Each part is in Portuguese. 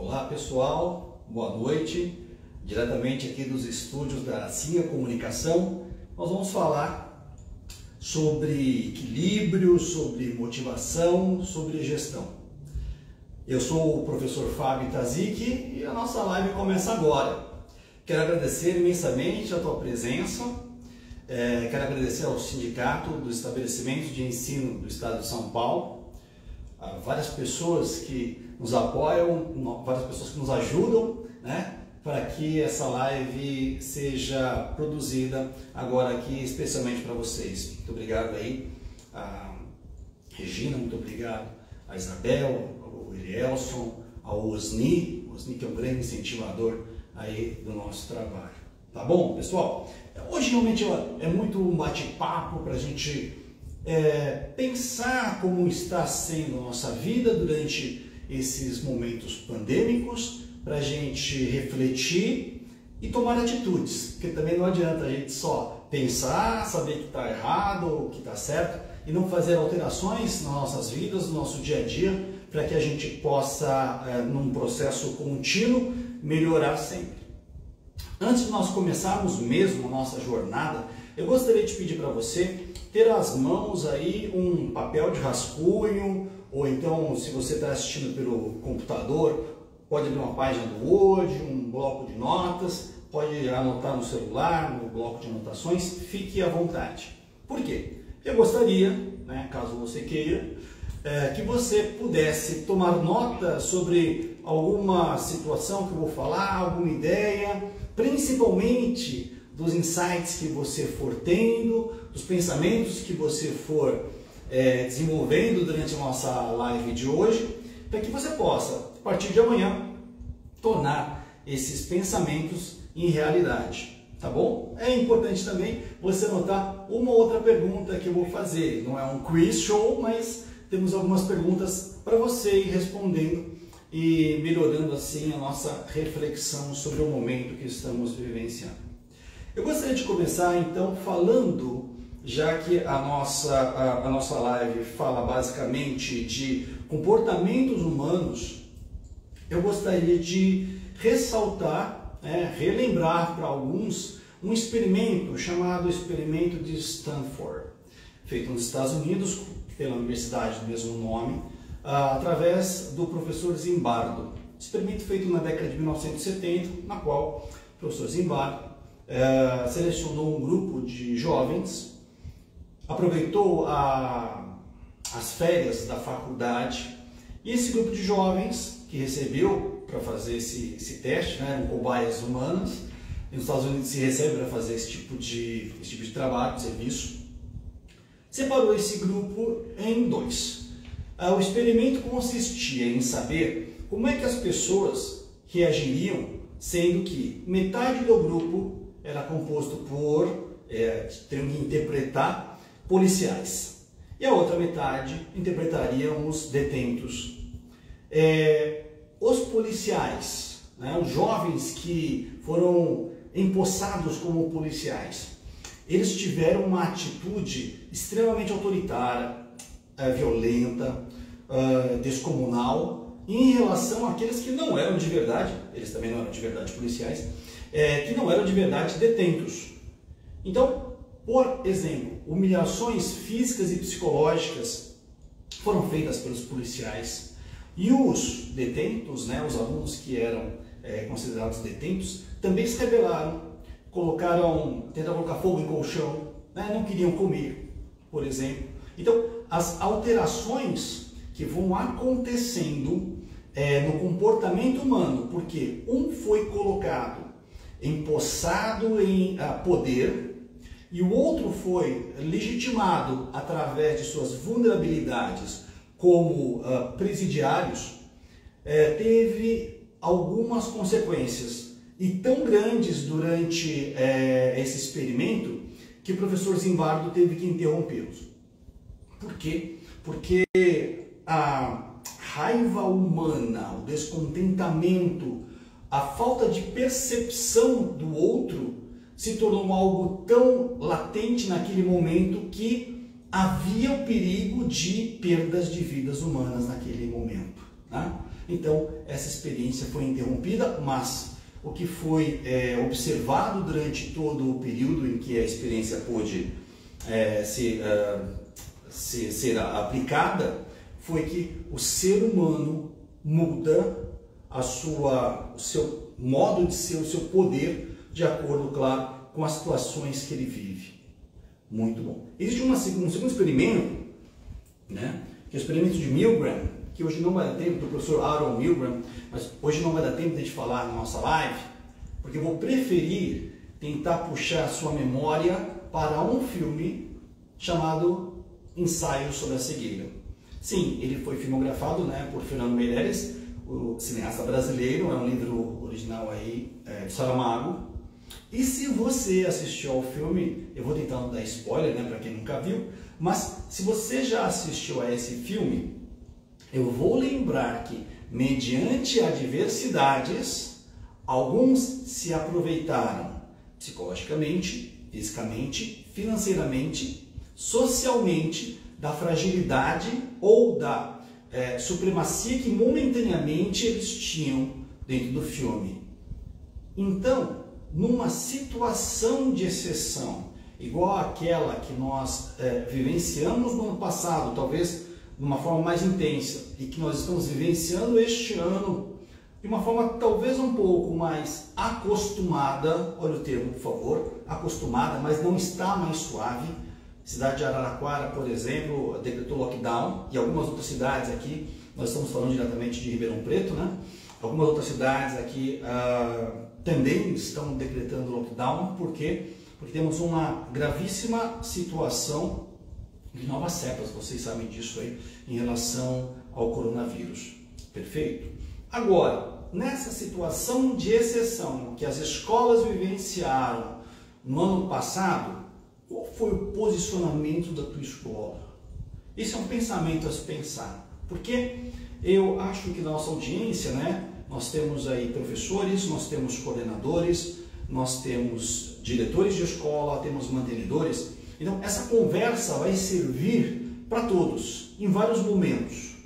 Olá pessoal, boa noite. Diretamente aqui dos estúdios da Sinha Comunicação, nós vamos falar sobre equilíbrio, sobre motivação, sobre gestão. Eu sou o professor Fábio Tazic e a nossa live começa agora. Quero agradecer imensamente a tua presença, quero agradecer ao Sindicato dos Estabelecimentos de Ensino do Estado de São Paulo, a várias pessoas que nos apoiam, várias pessoas que nos ajudam, né, para que essa live seja produzida agora aqui especialmente para vocês. Muito obrigado aí a Regina, muito obrigado a Isabel, ao Elielson, ao Osni que é um grande incentivador aí do nosso trabalho. Tá bom, pessoal? Hoje realmente é muito um bate-papo para a gente pensar como está sendo a nossa vida durante esses momentos pandêmicos, para a gente refletir e tomar atitudes, porque também não adianta a gente só pensar, saber que está errado ou que está certo e não fazer alterações nas nossas vidas, no nosso dia a dia, para que a gente possa, num processo contínuo, melhorar sempre. Antes de nós começarmos mesmo a nossa jornada, eu gostaria de pedir para você ter às mãos aí um papel de rascunho, ou então, se você está assistindo pelo computador, pode abrir uma página do Word, um bloco de notas, pode anotar no celular, no bloco de anotações, fique à vontade. Por quê? Eu gostaria, né, caso você queira, que você pudesse tomar nota sobre alguma situação que eu vou falar, alguma ideia, principalmente dos insights que você for tendo, dos pensamentos que você for desenvolvendo durante a nossa live de hoje, para que você possa, a partir de amanhã, tornar esses pensamentos em realidade, tá bom? É importante também você anotar uma outra pergunta que eu vou fazer. Não é um quiz show, mas temos algumas perguntas para você ir respondendo e melhorando assim a nossa reflexão sobre o momento que estamos vivenciando. Eu gostaria de começar então falando, já que a nossa live fala basicamente de comportamentos humanos, eu gostaria de ressaltar, relembrar para alguns um experimento chamado experimento de Stanford, feito nos Estados Unidos pela universidade do mesmo nome, através do professor Zimbardo. Experimento feito na década de 1970, na qual o professor Zimbardo selecionou um grupo de jovens, aproveitou as férias da faculdade, e esse grupo de jovens que recebeu para fazer esse teste, eram cobaias humanas, e nos Estados Unidos se recebe para fazer esse tipo de trabalho, de serviço, separou esse grupo em dois. O experimento consistia em saber como é que as pessoas reagiriam, sendo que metade do grupo era composto por, teriam que interpretar policiais, e a outra metade interpretariam os detentos. Os policiais, os jovens que foram empossados como policiais, eles tiveram uma atitude extremamente autoritária, violenta, descomunal, em relação àqueles que não eram de verdade, eles também não eram de verdade policiais, que não eram de verdade detentos. Então, por exemplo, humilhações físicas e psicológicas foram feitas pelos policiais, e os detentos, os alunos que eram considerados detentos, também se rebelaram, tentaram colocar fogo em colchão, não queriam comer, por exemplo. Então, as alterações que vão acontecendo no comportamento humano, porque um foi colocado, empossado em poder, e o outro foi legitimado através de suas vulnerabilidades como presidiários, teve algumas consequências, e tão grandes durante esse experimento, que o professor Zimbardo teve que interrompê-los. Por quê? Porque a raiva humana, o descontentamento, a falta de percepção do outro se tornou algo tão latente naquele momento que havia o perigo de perdas de vidas humanas naquele momento, né? Então essa experiência foi interrompida, mas o que foi observado durante todo o período em que a experiência pôde ser aplicada foi que o ser humano muda o seu modo de ser, o seu poder, de acordo, claro, com as situações que ele vive. Muito bom. Existe um segundo experimento, né, que é o experimento de Milgram, que hoje não vai dar tempo, do professor Aaron Milgram, mas hoje não vai dar tempo de a gente falar na nossa live, porque eu vou preferir tentar puxar a sua memória para um filme chamado Ensaio sobre a Cegueira. Sim, ele foi filmografado, né, por Fernando Meirelles, o cineasta brasileiro, é um livro original aí de Saramago. E se você assistiu ao filme, eu vou tentar não dar spoiler, né, para quem nunca viu, mas se você já assistiu a esse filme, eu vou lembrar que, mediante adversidades, alguns se aproveitaram psicologicamente, fisicamente, financeiramente, socialmente, da fragilidade ou da supremacia que momentaneamente eles tinham dentro do filme. Então, numa situação de exceção, igual àquela que nós vivenciamos no ano passado, talvez de uma forma mais intensa, e que nós estamos vivenciando este ano de uma forma talvez um pouco mais acostumada, olha o termo, por favor, acostumada, mas não está mais suave. Cidade de Araraquara, por exemplo, decretou lockdown, e algumas outras cidades aqui, nós estamos falando diretamente de Ribeirão Preto, né? Algumas outras cidades aqui também estão decretando lockdown, por quê? Porque temos uma gravíssima situação de novas cepas, vocês sabem disso aí, em relação ao coronavírus. Perfeito? Agora, nessa situação de exceção que as escolas vivenciaram no ano passado, qual foi o posicionamento da tua escola? Esse é um pensamento a se pensar, porque eu acho que na nossa audiência, né, nós temos aí professores, nós temos coordenadores, nós temos diretores de escola, temos mantenedores. Então essa conversa vai servir para todos, em vários momentos,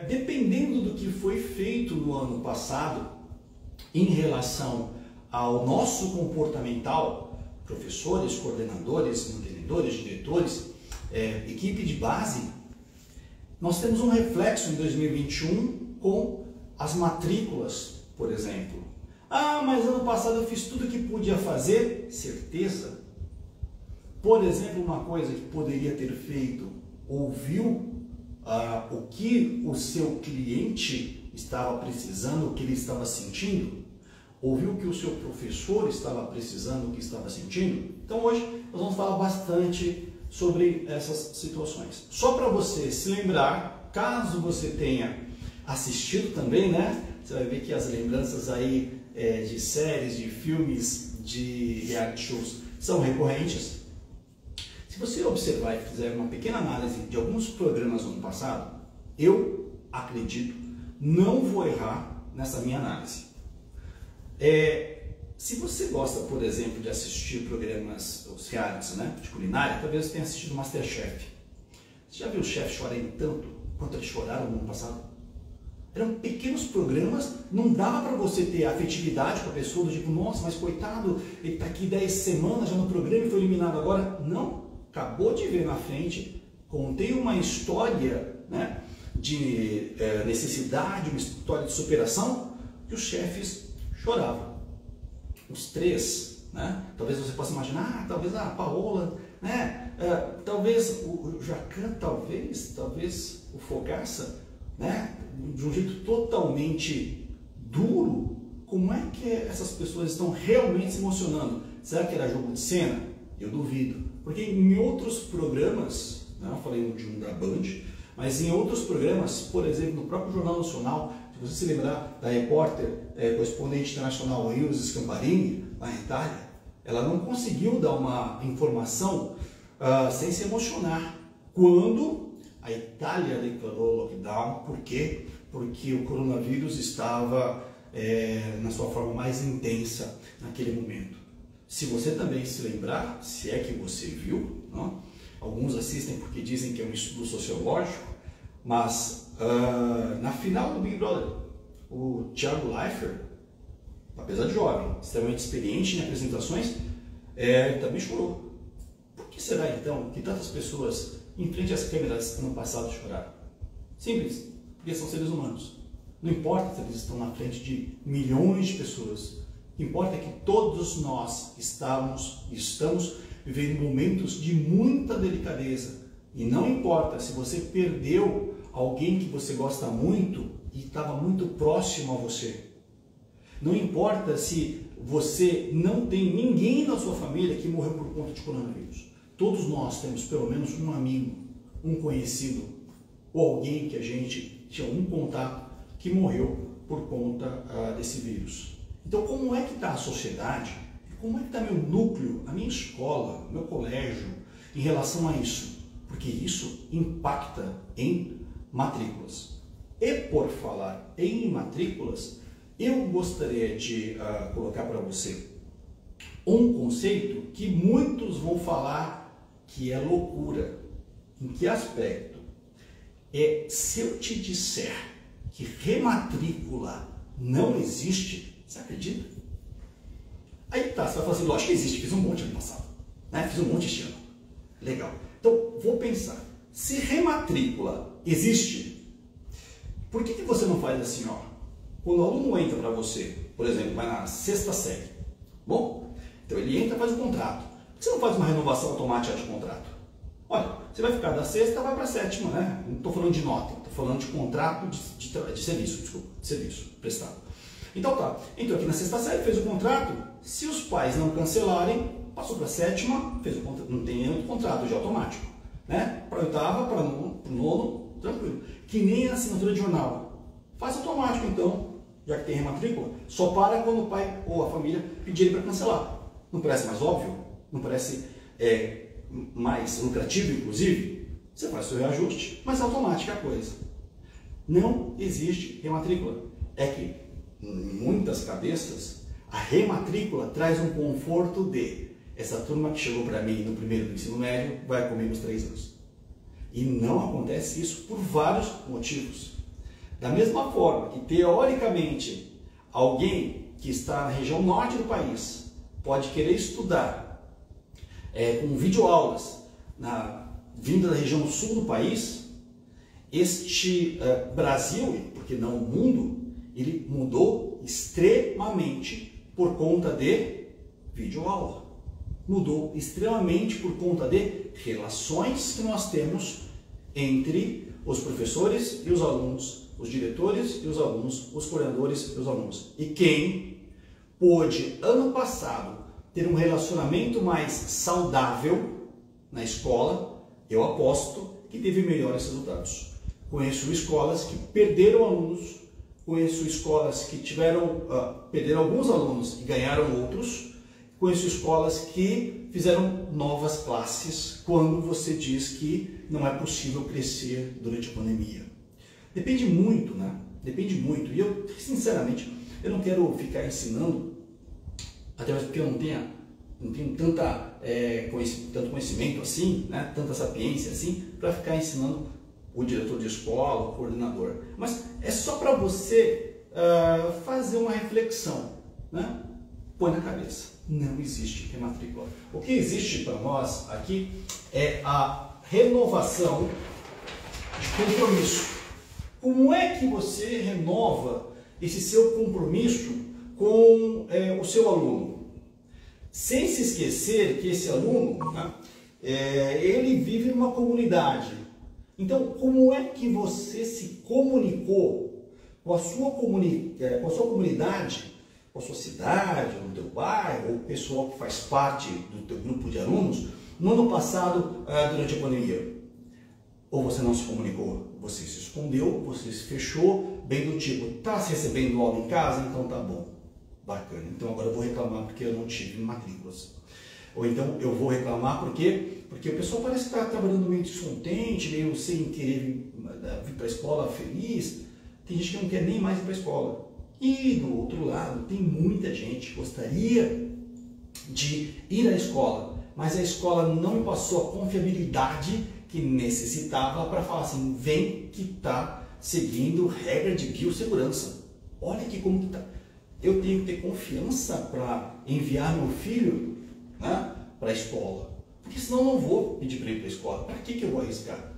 dependendo do que foi feito no ano passado, em relação ao nosso comportamental, professores, coordenadores, mantenedores, diretores, equipe de base, nós temos um reflexo em 2021 com as matrículas, por exemplo. Ah, mas ano passado eu fiz tudo o que podia fazer, certeza. Por exemplo, uma coisa que poderia ter feito, ouviu o que o seu cliente estava precisando, o que ele estava sentindo, ouviu o que o seu professor estava precisando, o que estava sentindo. Então hoje nós vamos falar bastante sobre essas situações. Só para você se lembrar, caso você tenha assistido também, né? Você vai ver que as lembranças aí de séries, de filmes, de reality shows são recorrentes. Se você observar e fizer uma pequena análise de alguns programas do ano passado, eu acredito, não vou errar nessa minha análise. Se você gosta, por exemplo, de assistir programas, os realities, né, de culinária, talvez você tenha assistido Masterchef. Você já viu o chefe chorando tanto quanto eles choraram no ano passado? Eram pequenos programas, não dava para você ter afetividade com a pessoa, do tipo, nossa, mas coitado, ele está aqui 10 semanas já no programa e foi eliminado agora. Não, acabou de ver na frente, contei uma história, né, de necessidade, uma história de superação, que os chefes choravam. Os três, né? Talvez você possa imaginar, talvez a Paola, né? Talvez o Jacan, talvez o Fogaça, né? De um jeito totalmente duro. Como é que essas pessoas estão realmente se emocionando? Será que era jogo de cena? Eu duvido. Porque em outros programas, né? Eu falei de um da Band, mas em outros programas, por exemplo, no próprio Jornal Nacional, se você se lembrar da repórter correspondente internacional Ilse Scamparini, lá na Itália, ela não conseguiu dar uma informação sem se emocionar. Quando a Itália declarou lockdown, por quê? Porque o coronavírus estava na sua forma mais intensa naquele momento. Se você também se lembrar, se é que você viu, não? Alguns assistem porque dizem que é um estudo sociológico, mas na final do Big Brother, o Thiago Leifert, apesar de jovem, extremamente experiente em apresentações, ele também chorou. Por que será então que tantas pessoas em frente às câmeras ano passado choraram? Simples, porque são seres humanos. Não importa se eles estão na frente de milhões de pessoas. O que importa é que todos nós estamos vivendo momentos de muita delicadeza. E não importa se você perdeu alguém que você gosta muito e estava muito próximo a você. Não importa se você não tem ninguém na sua família que morreu por conta de coronavírus. Todos nós temos pelo menos um amigo, um conhecido, ou alguém que a gente tinha um contato que morreu por conta desse vírus. Então, como é que está a sociedade? Como é que está meu núcleo, a minha escola, meu colégio, em relação a isso? Porque isso impacta em matrículas. E por falar em matrículas, eu gostaria de colocar para você um conceito que muitos vão falar que é loucura. Em que aspecto? Se eu te disser que rematrícula não existe, você acredita? Aí tá, você vai falar assim, lógico que existe, fiz um monte ano passado, né? Fiz um monte este ano. Legal. Então, vou pensar, se rematrícula existe, por que você não faz assim, ó? Quando o aluno entra para você, por exemplo, vai na 6ª série, bom? Então ele entra e faz o contrato. Por que você não faz uma renovação automática de contrato? Olha, você vai ficar da 6ª, vai para a 7ª, né? Não estou falando de nota, estou falando de contrato de serviço, desculpa, de serviço prestado. Então tá, entrou aqui na 6ª série, fez o contrato, se os pais não cancelarem, passou para a 7ª, fez o contrato, não tem nenhum contrato de automático, né? Para a 8ª, para o 9º, tranquilo. Que nem a assinatura de jornal. Faz automático então, já que tem rematrícula, só para quando o pai ou a família pedirem para cancelar. Não parece mais óbvio? Não parece mais lucrativo, inclusive? Você faz seu reajuste, mas é automática a coisa. Não existe rematrícula. É que, em muitas cabeças, a rematrícula traz um conforto de essa turma que chegou para mim no primeiro do ensino médio vai comigo os 3 anos. E não acontece isso por vários motivos. Da mesma forma que, teoricamente, alguém que está na região norte do país pode querer estudar com videoaulas vinda da região sul do país, este Brasil, porque não o mundo, ele mudou extremamente por conta de videoaula. Mudou extremamente por conta de relações que nós temos entre os professores e os alunos, os diretores e os alunos, os coordenadores e os alunos. E quem pôde, ano passado, ter um relacionamento mais saudável na escola, eu aposto que teve melhores resultados. Conheço escolas que perderam alunos, conheço escolas que perderam alguns alunos e ganharam outros, conheço escolas que fizeram novas classes quando você diz que não é possível crescer durante a pandemia. Depende muito, né? Depende muito. E eu, sinceramente, eu não quero ficar ensinando, até mesmo porque eu não tenho tanto conhecimento assim, né? Tanta sapiência assim, para ficar ensinando o diretor de escola, o coordenador. Mas é só para você fazer uma reflexão, né? Põe na cabeça, não existe rematrícula. O que existe para nós aqui é a renovação de compromisso. Como é que você renova esse seu compromisso com o seu aluno? Sem se esquecer que esse aluno, né, ele vive numa comunidade. Então, como é que você se comunicou com a sua comunidade, com a sua cidade, ou no teu bairro, ou o pessoal que faz parte do teu grupo de alunos, no ano passado, durante a pandemia? Ou você não se comunicou? Você se escondeu, você se fechou, bem do tipo, tá se recebendo aula em casa? Então tá bom, bacana. Então agora eu vou reclamar porque eu não tive matrículas. Ou então eu vou reclamar porque o pessoal parece que está trabalhando meio descontente, meio sem querer vir para a escola feliz. Tem gente que não quer nem mais ir para a escola. E do outro lado, tem muita gente que gostaria de ir à escola, mas a escola não me passou a confiabilidade que necessitava para falar assim, vem que tá seguindo regra de biossegurança. Olha aqui como que tá. Eu tenho que ter confiança para enviar meu filho, né, para a escola, porque senão eu não vou pedir para ir para a escola. Para que eu vou arriscar?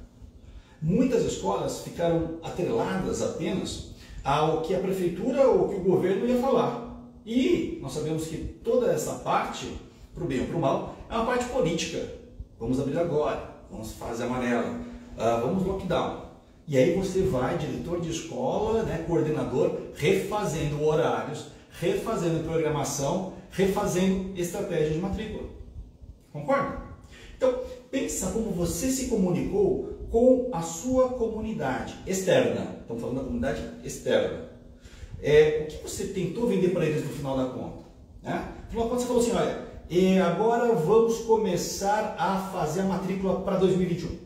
Muitas escolas ficaram atreladas apenas ao que a prefeitura ou que o governo ia falar. E nós sabemos que toda essa parte, para o bem ou para o mal, é uma parte política. Vamos abrir agora, vamos fase amarela, vamos lockdown. E aí você vai, diretor de escola, né, coordenador, refazendo horários, refazendo programação, refazendo estratégia de matrícula. Concorda? Então, pensa como você se comunicou com a sua comunidade externa. Estamos falando da comunidade externa. O que você tentou vender para eles no final da conta? Né? No final da conta você falou assim, olha, agora vamos começar a fazer a matrícula para 2021.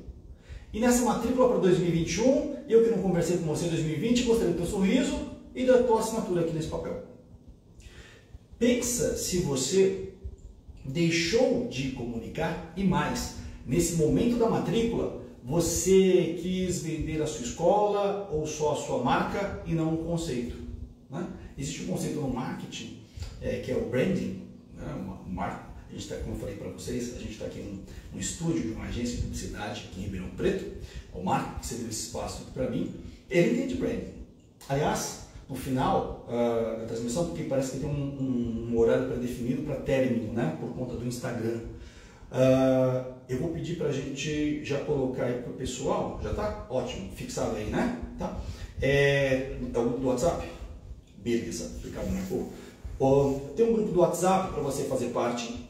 E nessa matrícula para 2021, eu que não conversei com você em 2020, gostaria do teu sorriso e da tua assinatura aqui nesse papel. Pensa se você deixou de comunicar e mais, nesse momento da matrícula, você quis vender a sua escola ou só a sua marca e não um conceito. Né? Existe um conceito no marketing, que é o branding, né? A gente está, como eu falei para vocês, a gente está aqui num estúdio de uma agência de publicidade aqui em Ribeirão Preto, o Marco, que cedeu esse espaço para mim, ele entende branding. Aliás, no final da transmissão, porque parece que tem um horário pré-definido para término, né, por conta do Instagram, eu vou pedir para a gente já colocar aí para o pessoal, já está? Ótimo, fixado aí, né? Tá? É o grupo do WhatsApp? Beleza, Ricardo marcou. Tem um grupo do WhatsApp para você fazer parte.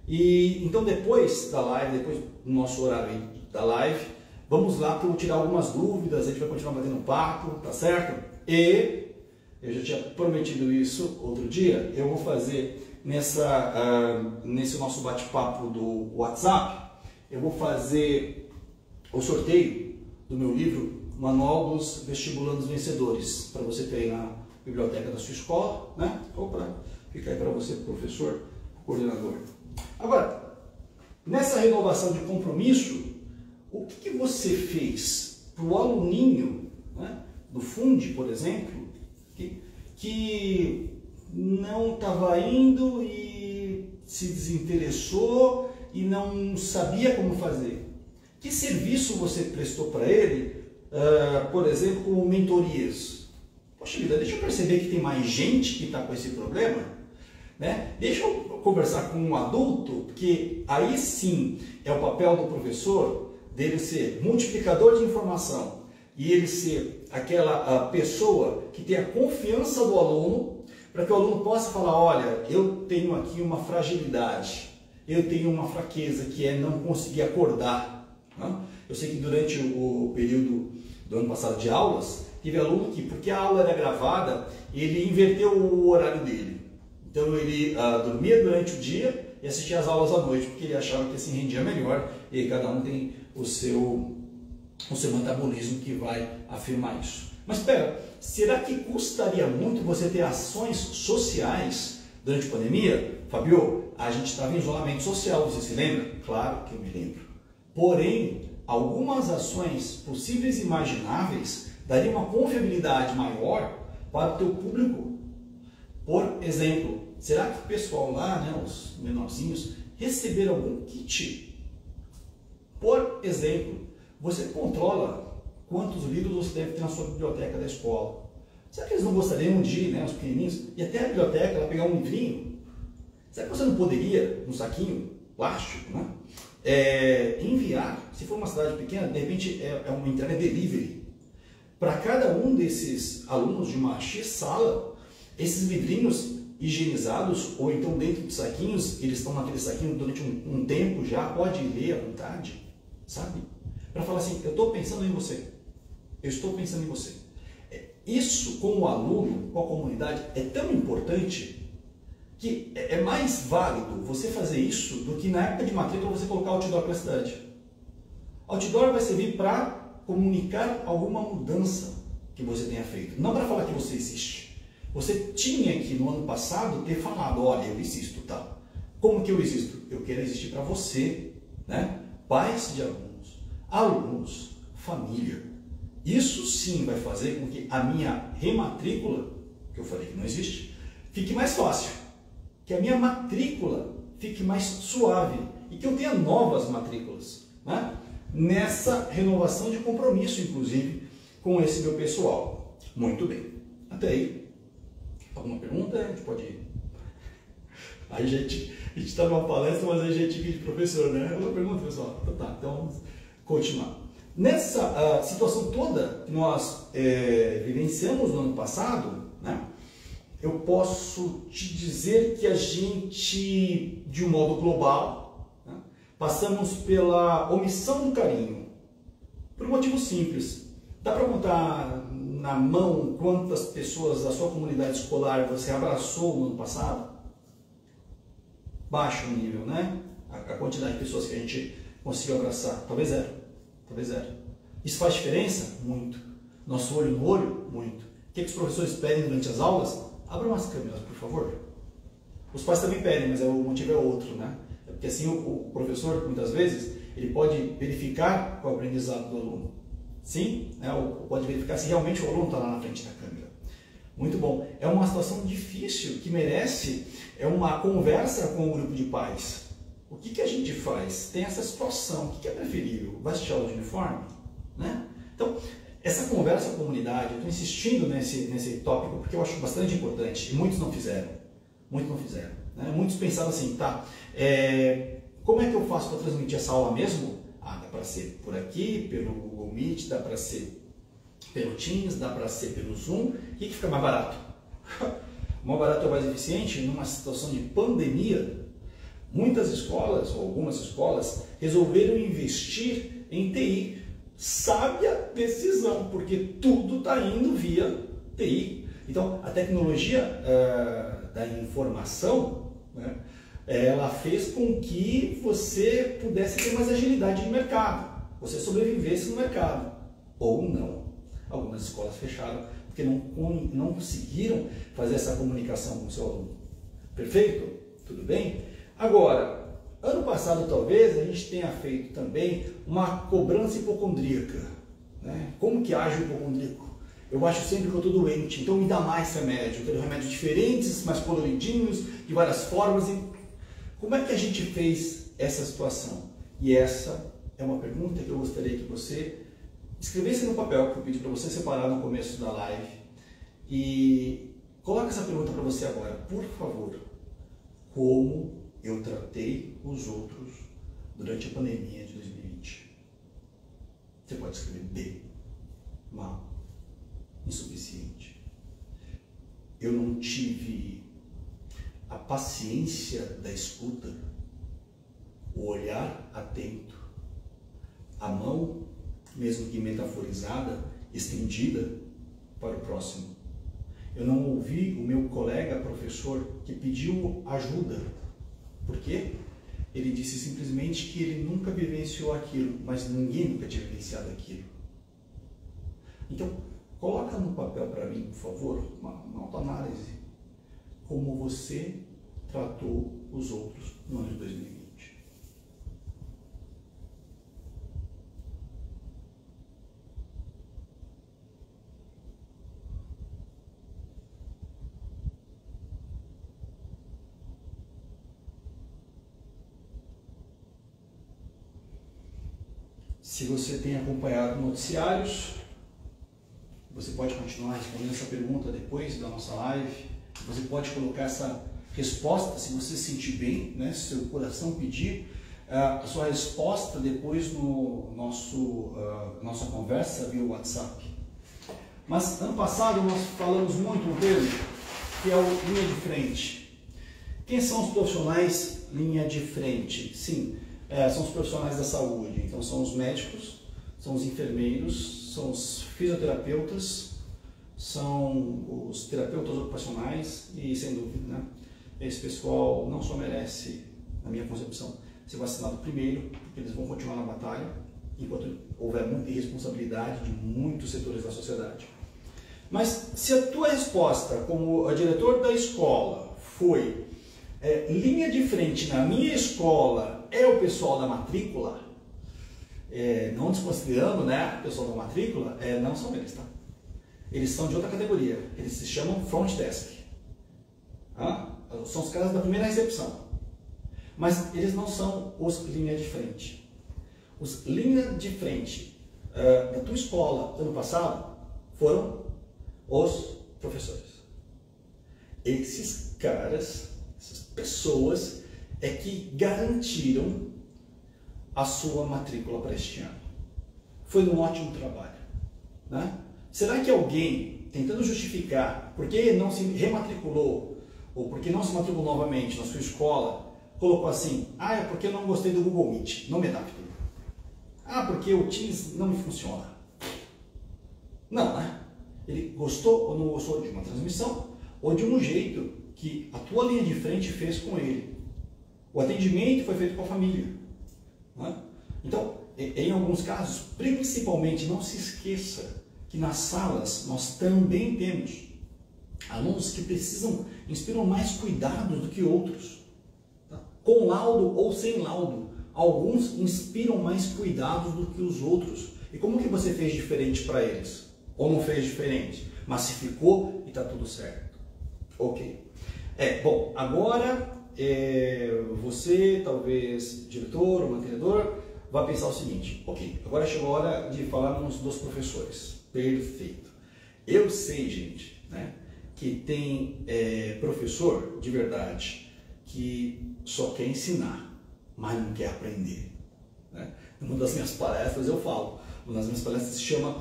E então depois da live, depois do nosso horário aí da live, vamos lá para eu tirar algumas dúvidas, a gente vai continuar batendo um papo, tá certo? E eu já tinha prometido isso outro dia, eu vou fazer nesse nosso bate-papo do WhatsApp, eu vou fazer o sorteio do meu livro Manual dos Vestibulandos Vencedores, para você ter aí na biblioteca da sua escola, né? Ou para ficar aí para você, professor, coordenador. Agora, nessa renovação de compromisso, o que você fez para o aluninho, né, do Fundi, por exemplo, que não estava indo e se desinteressou e não sabia como fazer? Que serviço você prestou para ele, por exemplo, como mentorias? Poxa vida, deixa eu perceber que tem mais gente que está com esse problema, né? Deixa eu conversar com um adulto, porque aí sim é o papel do professor dele ser multiplicador de informação e ele ser aquela pessoa que tem a confiança do aluno, para que o aluno possa falar, olha, eu tenho aqui uma fragilidade, eu tenho uma fraqueza que é não conseguir acordar. Né? Eu sei que durante o período do ano passado de aulas, teve aluno que, porque a aula era gravada, ele inverteu o horário dele. Então ele dormia durante o dia e assistia às aulas à noite, porque ele achava que assim rendia melhor, e cada um tem o seu metabolismo que vai afirmar isso. Mas espera, será que custaria muito você ter ações sociais durante a pandemia? Fabio, a gente estava em isolamento social, você se lembra? Claro que eu me lembro. Porém, algumas ações possíveis e imagináveis dariam uma confiabilidade maior para o teu público. Por exemplo, será que o pessoal lá, né, os menorzinhos, receberam algum kit? Por exemplo, você controla quantos livros você deve ter na sua biblioteca da escola. Será que eles não gostariam de ir, né, os pequenininhos, e até a biblioteca, ela pegar um livrinho? Será que você não poderia, num saquinho plástico, né, enviar, se for uma cidade pequena, de repente é uma entrega delivery, para cada um desses alunos de uma X sala, esses livrinhos higienizados, ou então dentro de saquinhos, eles estão naquele saquinho durante um tempo já, pode ler à vontade, sabe? Para falar assim, eu estou pensando em você, eu estou pensando em você. Isso, com o aluno, com a comunidade, é tão importante que é mais válido você fazer isso do que na época de matrícula você colocar outdoor pela cidade. Outdoor vai servir para comunicar alguma mudança que você tenha feito, não para falar que você existe. Você tinha que no ano passado ter falado, olha, eu existo, tá? Como que eu existo? Eu quero existir para você, né? Pais de alunos, alunos, família. Isso sim vai fazer com que a minha rematrícula, que eu falei que não existe, fique mais fácil, que a minha matrícula fique mais suave e que eu tenha novas matrículas, né? Nessa renovação de compromisso, inclusive, com esse meu pessoal. Muito bem. Até aí, alguma pergunta? A gente pode ir. A gente está numa palestra, mas a gente aqui de professor, né? Alguma pergunta, pessoal? Então vamos continuar. Nessa situação toda que nós vivenciamos no ano passado, né? Eu posso te dizer que a gente, de um modo global, né, passamos pela omissão do carinho, por um motivo simples. Dá para contar na mão quantas pessoas da sua comunidade escolar você abraçou no ano passado? Baixo o nível, né? A quantidade de pessoas que a gente conseguiu abraçar, talvez zero. Talvez zero. Isso faz diferença? Muito. Nosso olho no olho? Muito. O que os professores pedem durante as aulas? Abram as câmeras, por favor. Os pais também pedem, mas o motivo é outro, né? É porque assim o professor, muitas vezes, ele pode verificar o aprendizado do aluno. Sim, né? Ou pode verificar se realmente o aluno está lá na frente da câmera. Muito bom. É uma situação difícil que merece uma conversa com o grupo de pais. O que a gente faz? Tem essa situação. O que é preferível? Vai assistir aula de uniforme? Né? Então, essa conversa com a comunidade, eu estou insistindo nesse tópico porque eu acho bastante importante. E muitos não fizeram. Muitos não fizeram. Né? Muitos pensaram assim, tá, como é que eu faço para transmitir essa aula mesmo? Ah, dá para ser por aqui, pelo Google Meet, dá para ser pelo Teams, dá para ser pelo Zoom. O que fica mais barato? Mais barato ou mais eficiente? Numa situação de pandemia, muitas escolas, ou algumas escolas, resolveram investir em TI. Sábia decisão, porque tudo está indo via TI. Então, a tecnologia da informação, né, ela fez com que você pudesse ter mais agilidade de mercado, você sobrevivesse no mercado, ou não. Algumas escolas fecharam porque não conseguiram fazer essa comunicação com o seu aluno. Perfeito? Tudo bem? Agora, ano passado talvez a gente tenha feito também uma cobrança hipocondríaca. Né? Como que age o hipocondríaco? Eu acho sempre que eu estou doente, então me dá mais remédio. Eu quero remédios diferentes, mais coloridinhos, de várias formas. Como é que a gente fez essa situação? E essa é uma pergunta que eu gostaria que você escrevesse no papel, que eu pedi para você separar no começo da live. E coloque essa pergunta para você agora, por favor. Como eu tratei os outros durante a pandemia de 2020? Você pode escrever B, mal, insuficiente. Eu não tive a paciência da escuta, o olhar atento, a mão, mesmo que metaforizada, estendida para o próximo. Eu não ouvi o meu colega professor que pediu ajuda. Por quê? Ele disse simplesmente que ele nunca vivenciou aquilo, mas ninguém nunca tinha vivenciado aquilo. Então, coloca no papel para mim, por favor, uma autoanálise. Como você tratou os outros no ano de 2020. Se você tem acompanhado noticiários, você pode continuar respondendo essa pergunta depois da nossa live. Você pode colocar essa resposta, se você se sentir bem, né, se seu coração pedir, a sua resposta depois no nossa conversa via WhatsApp. Mas ano passado nós falamos muito um termo que é o linha de frente. Quem são os profissionais linha de frente? Sim, são os profissionais da saúde. Então são os médicos, são os enfermeiros, são os fisioterapeutas, são os terapeutas ocupacionais e, sem dúvida, né, esse pessoal não só merece, na minha concepção, ser vacinado primeiro, porque eles vão continuar na batalha, enquanto houver muita irresponsabilidade de muitos setores da sociedade. Mas se a tua resposta, como diretor da escola, foi linha de frente na minha escola é o pessoal da matrícula, não desconsiderando, né, o pessoal da matrícula, não são eles, tá? Eles são de outra categoria, eles se chamam front desk. São os caras da primeira recepção. Mas eles não são os linha de frente. Os linha de frente da tua escola ano passado foram os professores. Esses caras, essas pessoas, é que garantiram a sua matrícula para este ano. Foi um ótimo trabalho, né? Será que alguém, tentando justificar por que não se rematriculou ou por que não se matriculou novamente na sua escola, colocou assim: é porque eu não gostei do Google Meet, não me adaptei. Porque o Teams não me funciona. Não, né? Ele gostou ou não gostou de uma transmissão ou de um jeito que a tua linha de frente fez com ele. O atendimento foi feito com a família, né? Então, em alguns casos, principalmente, não se esqueça que nas salas nós também temos alunos que inspiram mais cuidado do que outros, tá? Com laudo ou sem laudo, alguns inspiram mais cuidados do que os outros. E como que você fez diferente para eles? Ou não fez diferente? Massificou e está tudo certo. Ok. Bom, agora você, talvez diretor ou mantenedor, vai pensar o seguinte: ok, agora chegou a hora de falarmos dos professores. Perfeito. Eu sei, gente, né, que tem professor de verdade que só quer ensinar, mas não quer aprender, né? Numa das minhas palestras eu falo, uma das minhas palestras se chama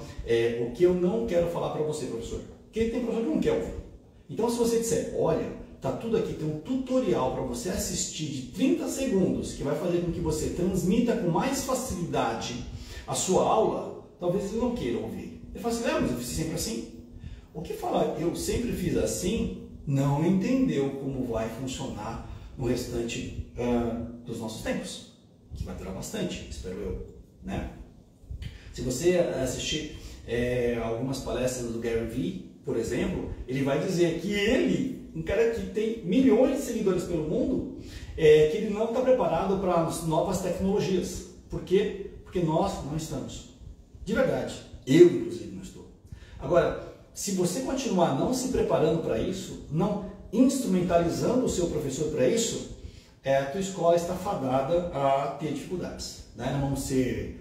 o que eu não quero falar para você, professor. Porque tem professor que não quer ouvir. Então, se você disser: olha, tá tudo aqui, tem um tutorial para você assistir de 30 segundos que vai fazer com que você transmita com mais facilidade a sua aula, talvez ele não queira ouvir. Ele fala assim: mas eu fiz sempre assim. O que falar eu sempre fiz assim não entendeu como vai funcionar no restante dos nossos tempos, que vai durar bastante, espero eu, né? Se você assistir algumas palestras do Gary Vee, por exemplo, ele vai dizer que ele, um cara que tem milhões de seguidores pelo mundo, que ele não está preparado para as novas tecnologias. Por quê? Porque nós não estamos. De verdade. Eu, inclusive, não estou. Agora, se você continuar não se preparando para isso, não instrumentalizando o seu professor para isso, a tua escola está fadada a ter dificuldades, né? Não vamos ser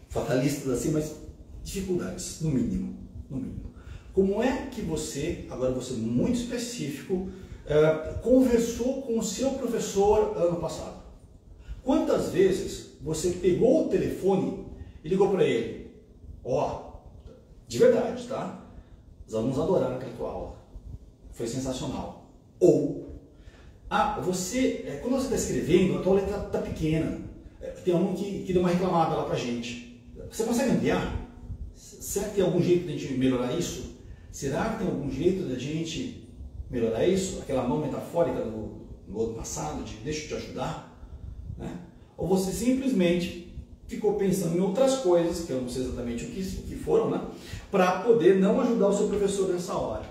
fatalistas assim, mas dificuldades, no mínimo. No mínimo. Como é que você, agora vou ser muito específico, conversou com o seu professor ano passado? Quantas vezes você pegou o telefone e ligou para ele? De verdade, tá? Os alunos adoraram aquela tua aula. Foi sensacional. Ou, você, quando você está escrevendo, a tua letra está pequena. Tem aluno que deu uma reclamada lá pra gente. Você consegue ampliar? Será que tem algum jeito de a gente melhorar isso? Será que tem algum jeito de a gente melhorar isso? Aquela mão metafórica no outro passado, de deixa eu te ajudar, né? Ou você simplesmente ficou pensando em outras coisas, que eu não sei exatamente o que foram, né? Para poder não ajudar o seu professor nessa hora.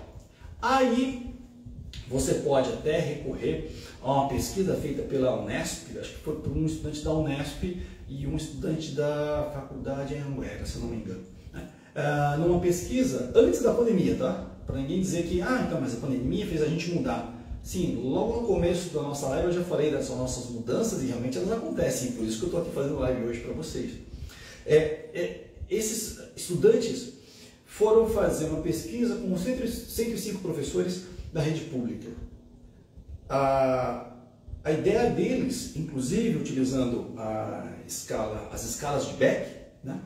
Aí, você pode até recorrer a uma pesquisa feita pela Unesp, acho que foi por um estudante da Unesp e um estudante da faculdade em Anguera, se eu não me engano, né? Numa pesquisa antes da pandemia, tá? Para ninguém dizer que, então, mas a pandemia fez a gente mudar. Sim, logo no começo da nossa live eu já falei dessas nossas mudanças e realmente elas acontecem, por isso que eu estou aqui fazendo live hoje para vocês. Esses estudantes foram fazer uma pesquisa com 105 professores da rede pública. A ideia deles, inclusive utilizando as escalas de Beck, né?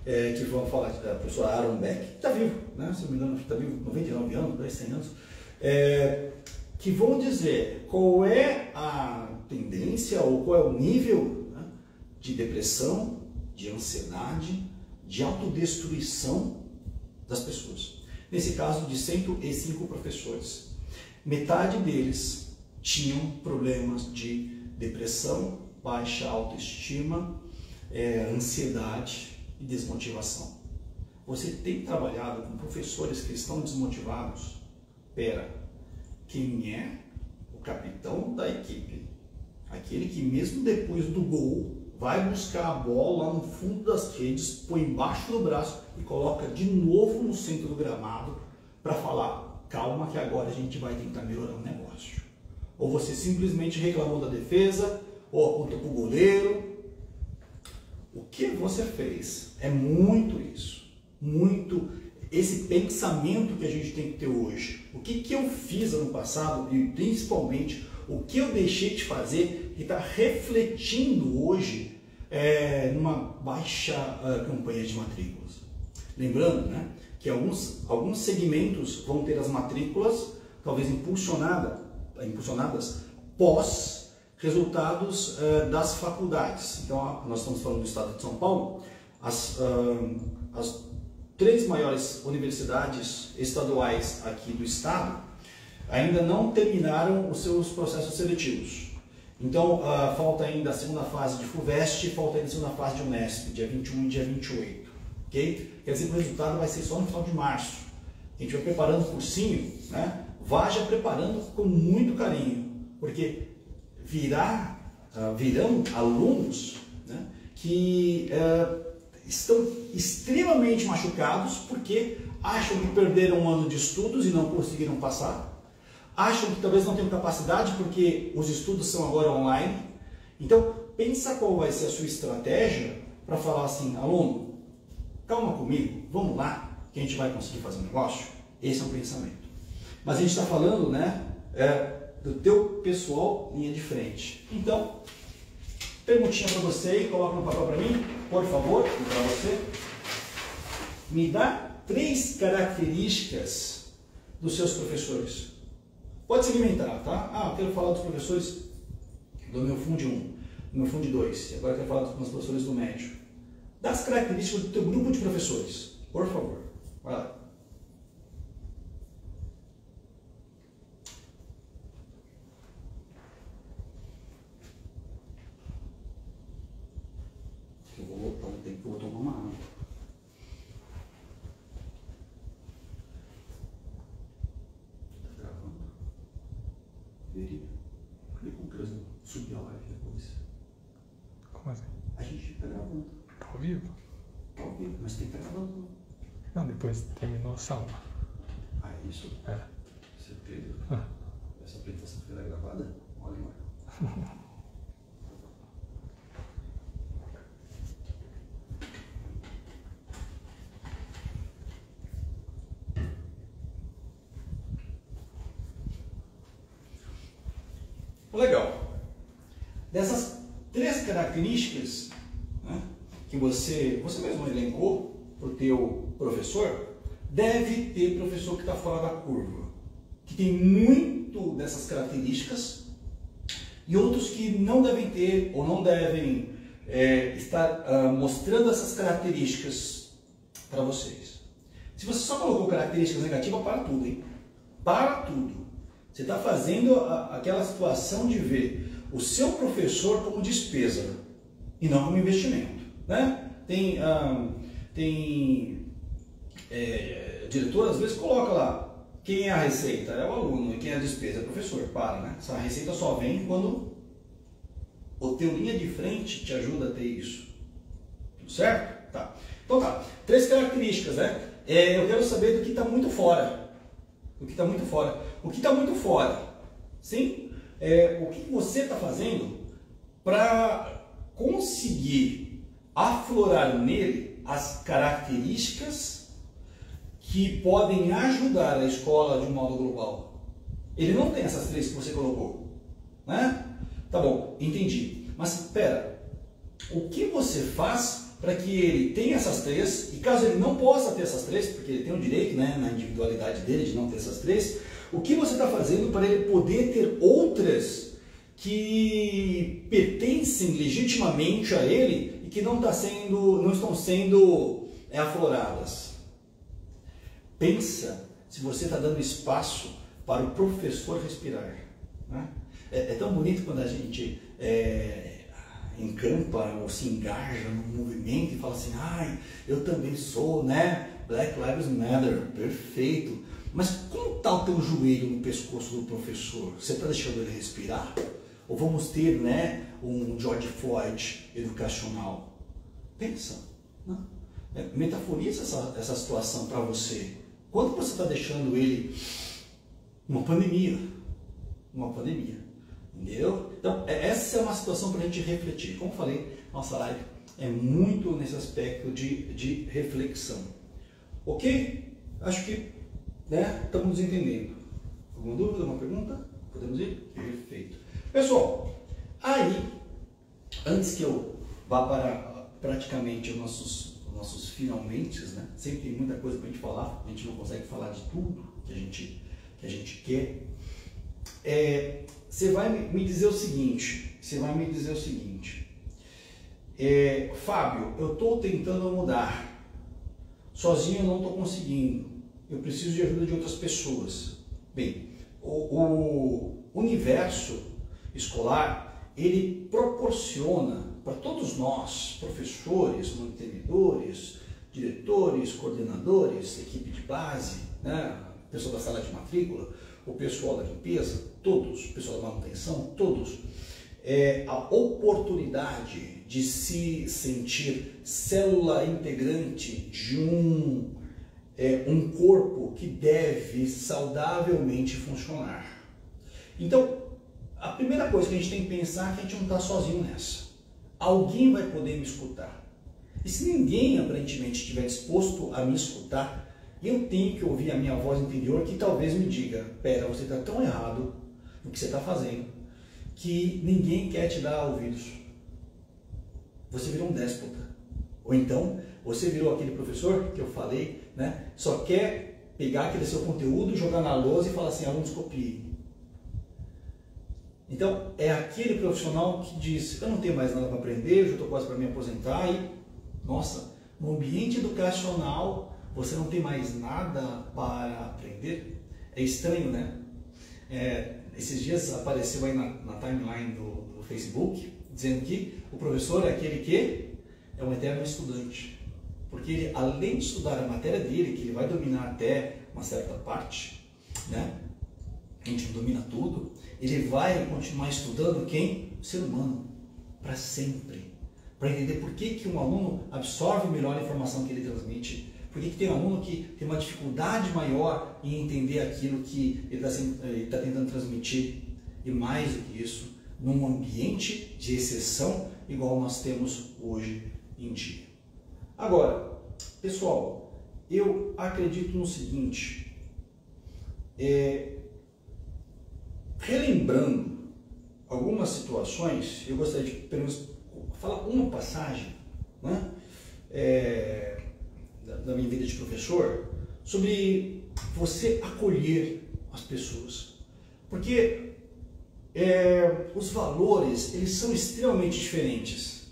Que vamos falar da professora Aaron Beck, que está vivo, né? Se não me engano, está vivo, 99 anos, 100 anos, que vão dizer qual é a tendência ou qual é o nível, né, de depressão, de ansiedade, de autodestruição das pessoas. Nesse caso, de 105 professores, metade deles tinham problemas de depressão, baixa autoestima, ansiedade e desmotivação. Você tem trabalhado com professores que estão desmotivados? Quem é o capitão da equipe? Aquele que mesmo depois do gol, vai buscar a bola lá no fundo das redes, põe embaixo do braço e coloca de novo no centro do gramado para falar, calma que agora a gente vai tentar melhorar o negócio. Ou você simplesmente reclamou da defesa, ou apontou para o goleiro. O que você fez é muito isso, muito esse pensamento que a gente tem que ter hoje. O que eu fiz ano passado e principalmente o que eu deixei de fazer e está refletindo hoje numa baixa campanha de matrículas. Lembrando, né, que alguns segmentos vão ter as matrículas talvez impulsionadas pós resultados das faculdades. Então, nós estamos falando do estado de São Paulo, as 3 maiores universidades estaduais aqui do estado ainda não terminaram os seus processos seletivos. Então, falta ainda a segunda fase de FUVEST, falta ainda a segunda fase de Unesp, dia 21 e dia 28. Okay? Quer dizer que o resultado vai ser só no final de março. A gente vai preparando o cursinho, né? Vá já preparando com muito carinho, porque virão alunos, né, que estão extremamente machucados porque acham que perderam um ano de estudos e não conseguiram passar, acham que talvez não tenham capacidade porque os estudos são agora online. Então, pensa qual vai ser a sua estratégia para falar assim, aluno, calma comigo, vamos lá, que a gente vai conseguir fazer um negócio. Esse é o pensamento. Mas a gente está falando, né, do teu pessoal linha de frente. Então, perguntinha para você e coloca no papel para mim, por favor, e para você. Me dá 3 características dos seus professores. Pode segmentar, tá? Eu quero falar dos professores do meu Fundo 1, do meu Fundo 2, e agora eu quero falar dos meus professores do médio. Dá as características do teu grupo de professores, por favor. Vai lá. Eu vou voltar um tempo que eu vou tomar uma água. Tá gravando? Veria. Clica com o subir a live depois. Como assim? A gente tá gravando. Tá ao vivo? Tá ao vivo, mas tem que estar gravando. Não, depois terminou a sala. Ah, é isso? É. Certeza? Ah. Essa apresentação foi gravada? Olha, Marco. Legal. Dessas 3 características, né, que você mesmo elencou para o teu professor, deve ter professor que está fora da curva, que tem muito dessas características e outros que não devem ter ou não devem estar mostrando essas características para vocês. Se você só colocou características negativas, para tudo, hein? Para tudo. Você está fazendo aquela situação de ver o seu professor como despesa e não como investimento, né? Diretor às vezes coloca lá quem é a receita é o aluno e quem é a despesa é o professor. Para, né? Essa receita só vem quando o teu linha de frente te ajuda a ter isso. Tudo certo? Tá. Então tá. 3 características, né? Eu quero saber do que está muito fora. O que está muito fora. O que está muito fora, sim? O que você está fazendo para conseguir aflorar nele as características que podem ajudar a escola de um modo global. Ele não tem essas 3 que você colocou, né? Tá bom, entendi. Mas espera, o que você faz para que ele tenha essas 3, e caso ele não possa ter essas 3, porque ele tem o direito, né, na individualidade dele de não ter essas 3, o que você está fazendo para ele poder ter outras que pertencem legitimamente a ele e que não estão sendo afloradas? Pensa se você está dando espaço para o professor respirar, né? É tão bonito quando a gente encampa ou se engaja no movimento e fala assim, ai, eu também sou, né? Black Lives Matter, perfeito. Mas como está o teu joelho no pescoço do professor? Você está deixando ele respirar? Ou vamos ter, né, um George Floyd educacional? Pensa, né? Metaforiza essa situação para você. Quanto você está deixando ele uma pandemia? Uma pandemia. Entendeu? Então, essa é uma situação para a gente refletir. Como falei, nossa live é muito nesse aspecto de reflexão. Ok? Acho que, né, estamos nos entendendo. Alguma dúvida, alguma pergunta? Podemos ir? Perfeito. Pessoal, aí, antes que eu vá para praticamente os nossos finalmente, né? Sempre tem muita coisa para a gente falar, a gente não consegue falar de tudo que a gente quer. Você vai me dizer o seguinte, Fábio, eu estou tentando mudar, sozinho eu não estou conseguindo, eu preciso de ajuda de outras pessoas. Bem, o universo escolar, ele proporciona para todos nós, professores, mantenedores, diretores, coordenadores, equipe de base, né, pessoal da sala de matrícula, o pessoal da limpeza, todos, o pessoal da manutenção, todos, a oportunidade de se sentir célula integrante de um corpo que deve saudavelmente funcionar. Então, a primeira coisa que a gente tem que pensar é que a gente não está sozinho nessa. Alguém vai poder me escutar. E se ninguém aparentemente estiver disposto a me escutar, eu tenho que ouvir a minha voz interior que talvez me diga: pera, você está tão errado no que você está fazendo que ninguém quer te dar ouvidos. Você virou um déspota. Ou então, você virou aquele professor que eu falei, né? Só quer pegar aquele seu conteúdo, jogar na lousa e falar assim: alunos, copiem. Então, é aquele profissional que diz: eu não tenho mais nada para aprender, eu já estou quase para me aposentar e, nossa, no ambiente educacional você não tem mais nada para aprender? É estranho, né? Esses dias apareceu aí na timeline do Facebook, dizendo que o professor é aquele que é um eterno estudante. Porque ele, além de estudar a matéria dele, que ele vai dominar até uma certa parte, né? A gente não domina tudo, ele vai continuar estudando quem? O ser humano, para sempre. Para entender por que um aluno absorve melhor a informação que ele transmite, por que tem um aluno que tem uma dificuldade maior em entender aquilo que ele está tentando transmitir. E mais do que isso, num ambiente de exceção igual nós temos hoje em dia. Agora, pessoal, eu acredito no seguinte, relembrando algumas situações, eu gostaria de pelo menos falar uma passagem, né, da minha vida de professor, sobre você acolher as pessoas. Porque os valores, eles são extremamente diferentes.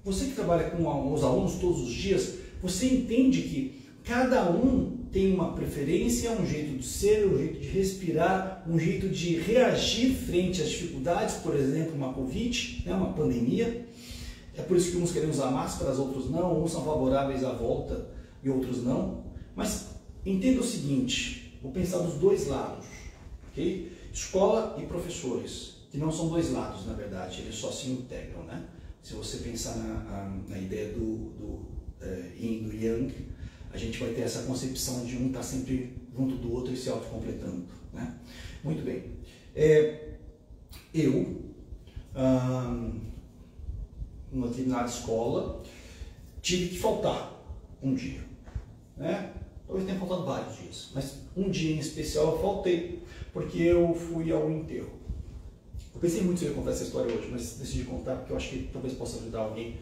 Você que trabalha com os alunos todos os dias, você entende que cada um tem uma preferência, um jeito de ser, um jeito de respirar, um jeito de reagir frente às dificuldades, por exemplo, uma Covid, né, uma pandemia. É por isso que uns querem usar máscaras, outros não, uns são favoráveis à volta e outros não. Mas entenda o seguinte, vou pensar dos dois lados, ok? Escola e professores, que não são dois lados, na verdade, eles só se integram, né? Se você pensar na ideia do Yin e do Yang, a gente vai ter essa concepção de um estar sempre junto do outro e se autocompletando, né? Muito bem. Numa determinada escola, tive que faltar um dia, né? Talvez tenha faltado vários dias, mas um dia em especial eu faltei, porque eu fui ao enterro. Eu pensei muito se eu ia contar essa história hoje, mas decidi contar porque eu acho que talvez possa ajudar alguém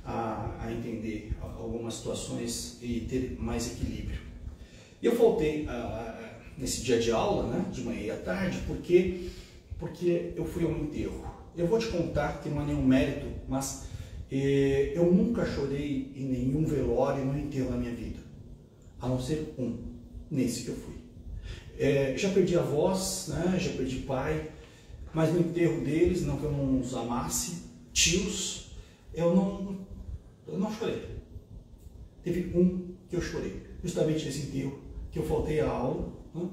a entender algumas situações e ter mais equilíbrio. E eu faltei nesse dia de aula, né, de manhã e à tarde, porque eu fui ao enterro. Eu vou te contar que não é nenhum mérito, mas eu nunca chorei em nenhum velório, no enterro na minha vida, a não ser nesse que eu fui. Já perdi avós, né, já perdi pai, mas no enterro deles, não que eu não os amasse, tios, eu não chorei. Teve um que eu chorei, justamente nesse enterro, que eu faltei a aula, né,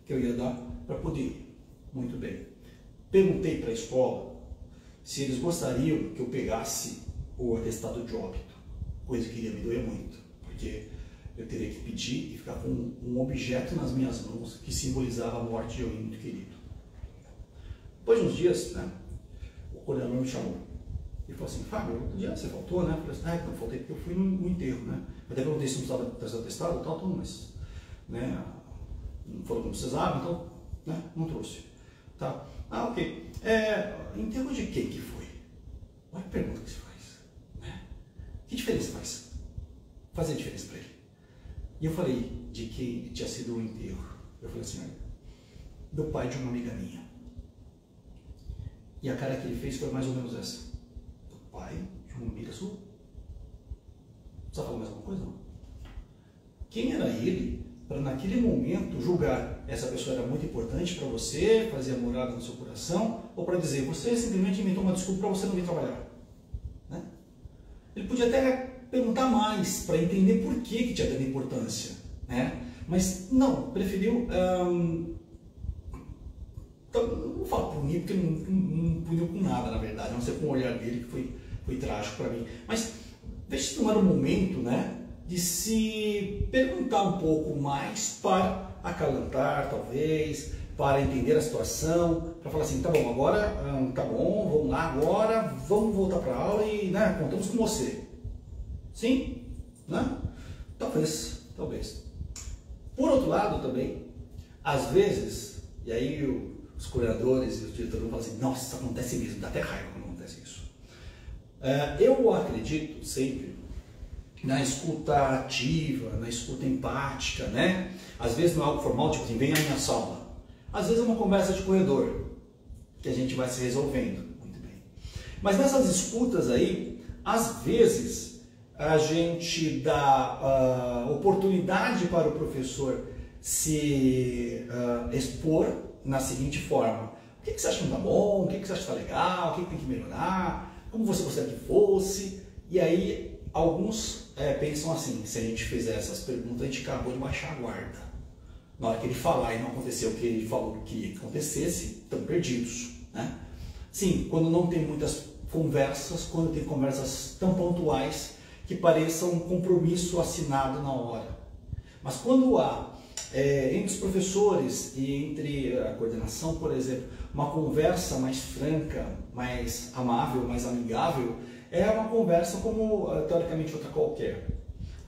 que eu ia dar para poder ir. Muito bem. Perguntei para a escola se eles gostariam que eu pegasse o atestado de óbito, coisa que iria me doer muito, porque eu teria que pedir e ficar com um objeto nas minhas mãos que simbolizava a morte de alguém muito querido. Depois de uns dias, né, o coordenador me chamou e falou assim: Fábio, outro dia você faltou, né? Eu falei assim: então faltei porque eu fui no enterro, né? Eu até perguntei se não precisava trazer atestado e tal, mas, né, não falou que não precisava, então, né, não trouxe. Tá. Ok. Enterro de quem que foi? Olha a pergunta que se faz, né? Que diferença faz? Fazia diferença para ele. E eu falei de quem tinha sido o enterro. Eu falei assim: do pai de uma amiga minha. E a cara que ele fez foi mais ou menos essa: do pai de uma amiga sua? Precisa falar mais alguma coisa? Não? Quem era ele para naquele momento julgar essa pessoa era muito importante para você, fazia morada no seu coração, ou para dizer você simplesmente inventou uma desculpa para você não vir trabalhar? Né? Ele podia até perguntar mais para entender por que tinha tanta importância, né? Mas não, preferiu não falo punir, porque não puniu com nada, na verdade, a não ser com o olhar dele, que foi trágico para mim. Mas veja se não era o momento, né, de se perguntar um pouco mais para acalentar, talvez, para entender a situação, para falar assim: tá bom, agora, tá bom, vamos lá agora, vamos voltar para a aula e, né, contamos com você. Sim? Né? Talvez. Por outro lado também, às vezes, e aí os curadores e os diretores vão falar assim: nossa, isso acontece mesmo, dá até raiva quando acontece isso. Eu acredito sempre na escuta ativa, na escuta empática, né? Às vezes não é algo formal, tipo assim, vem à minha sala. Às vezes é uma conversa de corredor, que a gente vai se resolvendo. Muito bem. Mas nessas escutas aí, às vezes a gente dá oportunidade para o professor se expor na seguinte forma: o que você acha que não está bom? O que você acha que está legal? O que tem que melhorar? Como você gostaria que fosse? E aí alguns pensam assim: se a gente fizer essas perguntas, a gente acabou de baixar a guarda. Na hora que ele falar e não acontecer o que ele falou que ia acontecesse, estão perdidos, né? Sim, quando não tem muitas conversas, quando tem conversas tão pontuais que pareçam um compromisso assinado na hora. Mas quando há, entre os professores e entre a coordenação, por exemplo, uma conversa mais franca, mais amável, mais amigável, é uma conversa como, teoricamente, outra qualquer.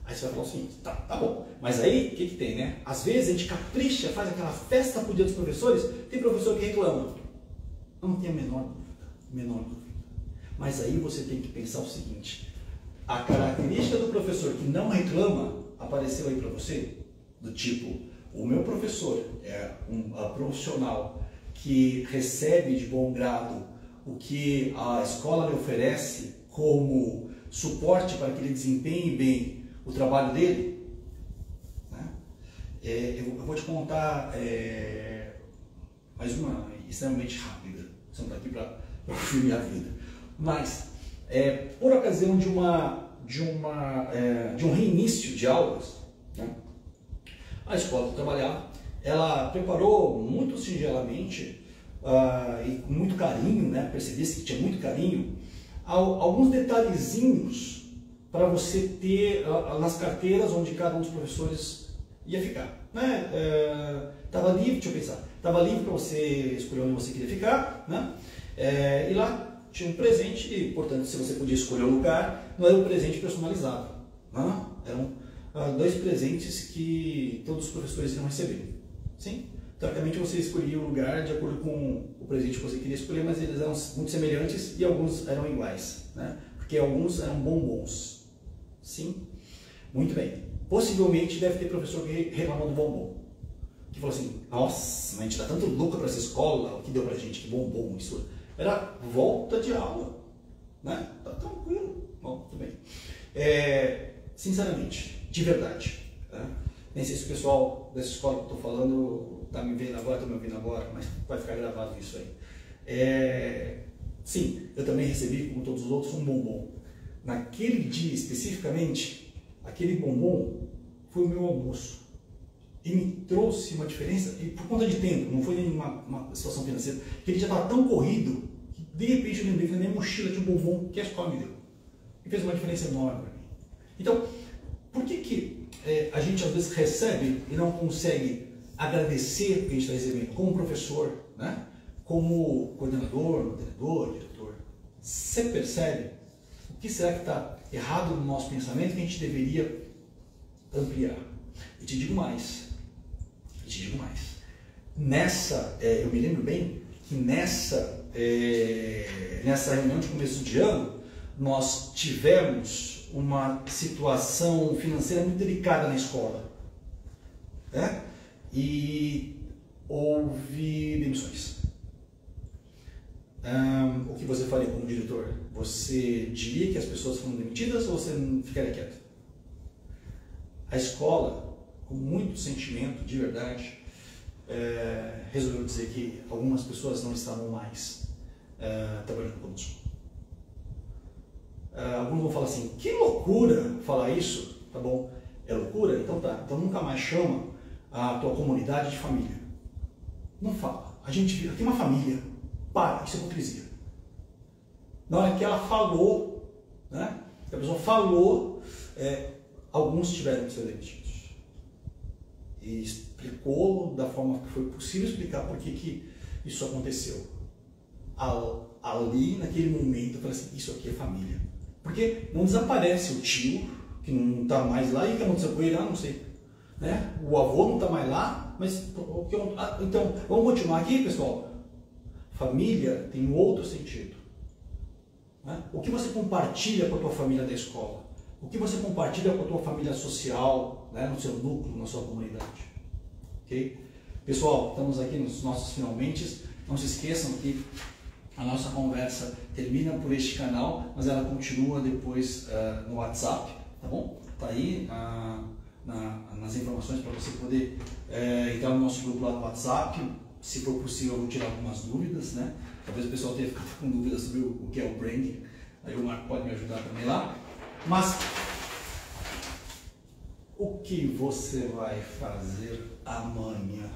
Aí você vai falar o seguinte: tá bom, mas aí o que tem, né? Às vezes a gente capricha, faz aquela festa pro dia dos professores, tem professor que reclama. Não tem a menor dúvida. Mas aí você tem que pensar o seguinte: a característica do professor que não reclama apareceu aí para você? Do tipo, o meu professor é um profissional que recebe de bom grado o que a escola lhe oferece como suporte para que ele desempenhe bem o trabalho dele? Né? Eu vou te contar mais uma extremamente rápida. Você não está aqui para ouvir minha vida. Mas, por ocasião de um reinício de aulas, né, a escola que eu trabalhava, ela preparou muito singelamente e com muito carinho, né, percebi-se que tinha muito carinho, alguns detalhezinhos para você ter nas carteiras onde cada um dos professores ia ficar. Né? Tava livre, deixa eu pensar, estava livre para você escolher onde você queria ficar, né? E lá tinha um presente, e, portanto, se você podia escolher o lugar, não era um presente personalizado. Né? Eram 2 presentes que todos os professores iriam receber. Sim? Teoricamente você escolhia o lugar de acordo com o presente que você queria escolher, mas eles eram muito semelhantes e alguns eram iguais, né? Porque alguns eram bombons. Sim? Muito bem. Possivelmente deve ter professor que reclamou do bombom. Que falou assim: nossa, a gente dá tanto lucro para essa escola, o que deu pra gente, que bombom isso. Era volta de aula, né? Tá tranquilo. Bom, tudo bem. Sinceramente, de verdade, né? Nem sei se o pessoal dessa escola que eu estou falando está me vendo agora, está me ouvindo agora, mas vai ficar gravado isso aí. Sim, eu também recebi, como todos os outros, um bombom. Naquele dia especificamente, aquele bombom foi o meu almoço. E me trouxe uma diferença, e por conta de tempo, não foi nenhuma situação financeira, que ele já estava tão corrido, que De repente eu lembrei que na minha mochila tinha um bombom que a escola me deu. E fez uma diferença enorme para mim. Então, por que a gente às vezes recebe e não consegue agradecer o que a gente está recebendo? Como professor, né? Como coordenador, mantenedor, diretor. Você percebe o que será que está errado no nosso pensamento que a gente deveria ampliar? E te digo mais. Nessa, eu me lembro bem que nessa reunião de começo de ano, nós tivemos uma situação financeira muito delicada na escola, né? E houve demissões. O que você faria como diretor? Você diria que as pessoas foram demitidas ou você ficaria quieto? A escola, com muito sentimento, de verdade, resolveu dizer que algumas pessoas não estavam mais trabalhando conosco. Alguns vão falar assim, que loucura falar isso, tá bom? É loucura? Então tá, então nunca mais chama a tua comunidade de família. Não fala. A gente vive aqui uma família. Para, isso é hipocrisia. Na hora que ela falou, né? Que a pessoa falou, alguns tiveram que ser demitidos. E explicou da forma que foi possível explicar por que isso aconteceu. Ali, naquele momento, eu falei assim, isso aqui é família. Porque não desaparece o tio, que não está mais lá, e o que aconteceu com ele, não sei. Né? O avô não está mais lá, mas... Então, vamos continuar aqui, pessoal? Família tem um outro sentido. Né? O que você compartilha com a tua família da escola? O que você compartilha com a tua família social, né? No seu núcleo, na sua comunidade? Okay? Pessoal, estamos aqui nos nossos finalmente. Não se esqueçam que a nossa conversa termina por este canal, mas ela continua depois no WhatsApp, tá bom? Tá aí nas informações para você poder entrar no nosso grupo lá no WhatsApp. Se for possível, eu vou tirar algumas dúvidas, né? Talvez o pessoal tenha ficado com dúvidas sobre o que é o branding. Aí o Marco pode me ajudar também lá. Mas o que você vai fazer amanhã?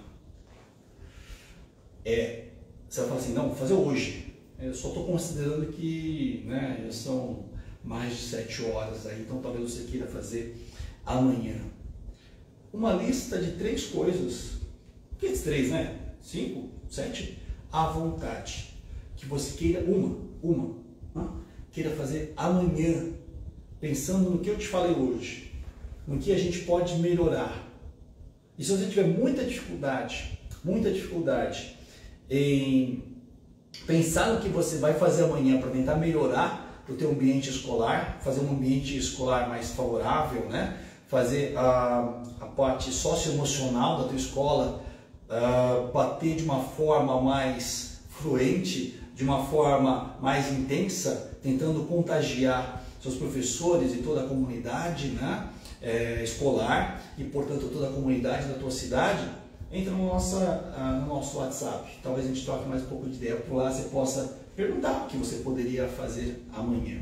Você vai falar assim, não, vou fazer hoje. Eu só estou considerando que, né, já são mais de 7 horas aí, então talvez você queira fazer amanhã. Uma lista de 3 coisas. O que é 3, né? 5, 7, à vontade, que você queira queira fazer amanhã, pensando no que eu te falei hoje, no que a gente pode melhorar. E se você tiver muita dificuldade em pensar no que você vai fazer amanhã para tentar melhorar o teu ambiente escolar, fazer um ambiente escolar mais favorável, né? Fazer a parte socioemocional da tua escola bater de uma forma mais fluente, de uma forma mais intensa, tentando contagiar seus professores e toda a comunidade, né, escolar e, portanto, toda a comunidade da tua cidade, entra no nosso WhatsApp. Talvez a gente troque mais um pouco de ideia por lá, você possa perguntar o que você poderia fazer amanhã.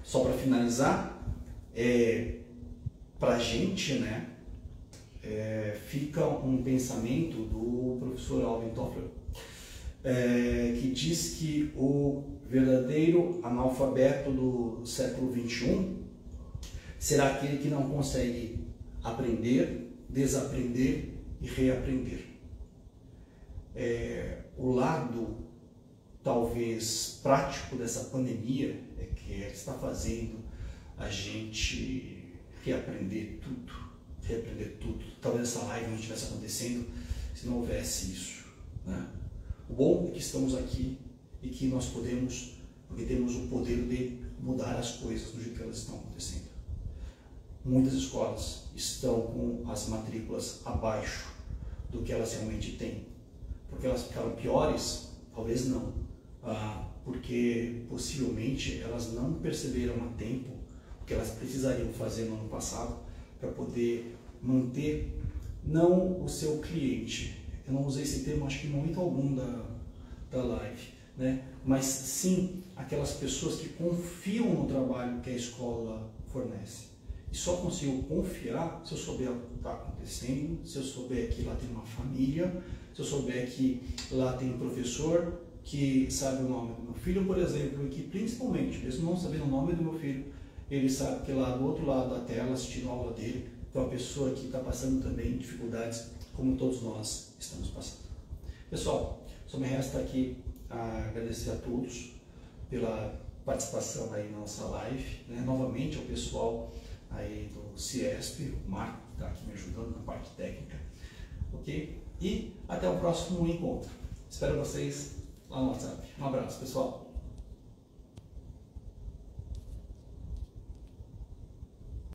Só para finalizar, para a gente, né, fica um pensamento do professor Alvin Toffler, que diz que o verdadeiro analfabeto do século XXI será aquele que não consegue aprender, desaprender e reaprender. O lado talvez prático dessa pandemia é que ela está fazendo a gente reaprender tudo. Talvez essa live não estivesse acontecendo se não houvesse isso, né? O bom é que estamos aqui e que nós podemos, porque temos o poder de mudar as coisas do jeito que elas estão acontecendo. Muitas escolas estão com as matrículas abaixo do que elas realmente têm. Porque elas ficaram piores? Talvez não. Porque possivelmente elas não perceberam a tempo o que elas precisariam fazer no ano passado para poder manter, não o seu cliente, eu não usei esse termo acho que em momento algum da live, né? Mas sim aquelas pessoas que confiam no trabalho que a escola fornece. E só consigo confiar se eu souber o que está acontecendo, se eu souber que lá tem uma família, se eu souber que lá tem um professor que sabe o nome do meu filho, por exemplo, e que principalmente, mesmo não sabendo o nome do meu filho, ele sabe que lá do outro lado da tela, assistindo a aula dele, tem uma pessoa que está passando também dificuldades, como todos nós estamos passando. Pessoal, só me resta aqui agradecer a todos pela participação aí na nossa live, né? Novamente ao pessoal aí do CIESP, o Marco que está aqui me ajudando na parte técnica, ok? E até o próximo encontro. Espero vocês lá no WhatsApp. Um abraço, pessoal.